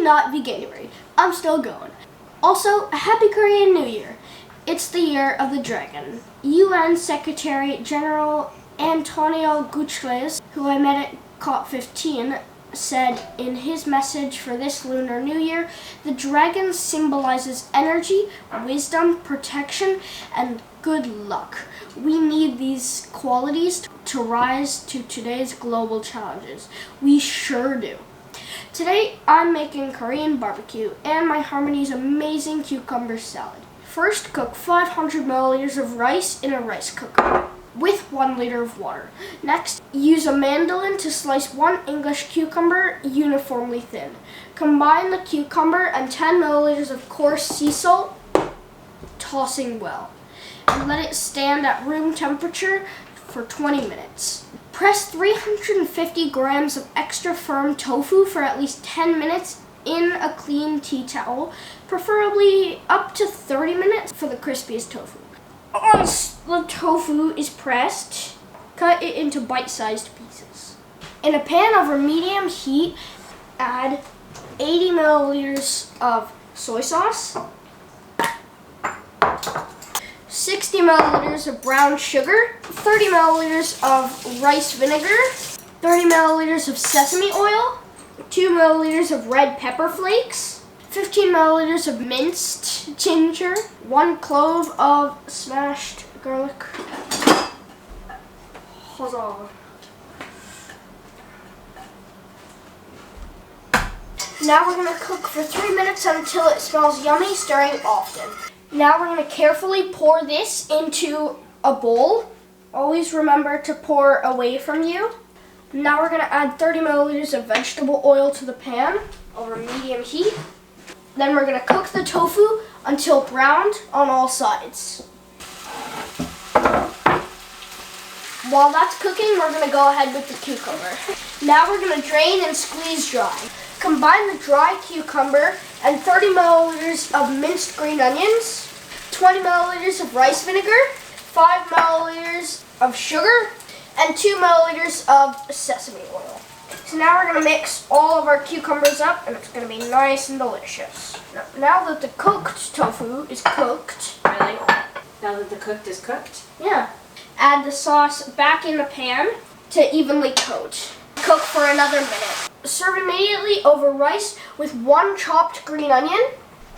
not Veganuary. I'm still going. Also, a happy Korean New Year. It's the year of the dragon. UN Secretary General Antonio Guterres, who I met at COP15, said in his message for this Lunar New Year, the dragon symbolizes energy, wisdom, protection, and good luck. We need these qualities to rise to today's global challenges. We sure do. Today, I'm making Korean barbecue and my Harmony's amazing cucumber salad. First, cook 500 milliliters of rice in a rice cooker with 1 liter of water. Next, use a mandolin to slice 1 English cucumber uniformly thin. Combine the cucumber and 10 milliliters of coarse sea salt, tossing well, and let it stand at room temperature for 20 minutes. Press 350 grams of extra firm tofu for at least 10 minutes in a clean tea towel, preferably up to 30 minutes for the crispiest tofu. Once the tofu is pressed, cut it into bite-sized pieces. In a pan over medium heat, add 80 milliliters of soy sauce, 60 milliliters of brown sugar, 30 milliliters of rice vinegar, 30 milliliters of sesame oil, 2 milliliters of red pepper flakes, 15 milliliters of minced ginger, 1 clove of smashed garlic. Huzzah. Now we're going to cook for 3 minutes until it smells yummy, stirring often. Now we're going to carefully pour this into a bowl. Always remember to pour away from you. Now we're going to add 30 milliliters of vegetable oil to the pan over medium heat. Then we're going to cook the tofu until browned on all sides. While that's cooking, we're going to go ahead with the cucumber. Now we're going to drain and squeeze dry. Combine the dry cucumber and 30 milliliters of minced green onions, 20 milliliters of rice vinegar, 5 milliliters of sugar, and 2 milliliters of sesame oil. So now we're going to mix all of our cucumbers up, and it's going to be nice and delicious. Now that the cooked tofu is cooked. Really? Now that the cooked is cooked? Yeah. Add the sauce back in the pan to evenly coat. Cook for another minute. Serve immediately over rice with 1 chopped green onion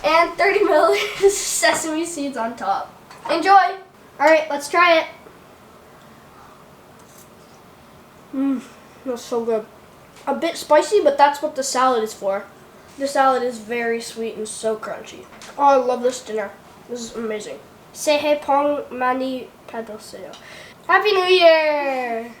and 30 milliliters of sesame seeds on top. Enjoy! Alright, let's try it. That's so good. A bit spicy, but that's what the salad is for. The salad is very sweet and so crunchy. Oh, I love this dinner. This is amazing. Sehe pong mani 받으세요. Happy New Year!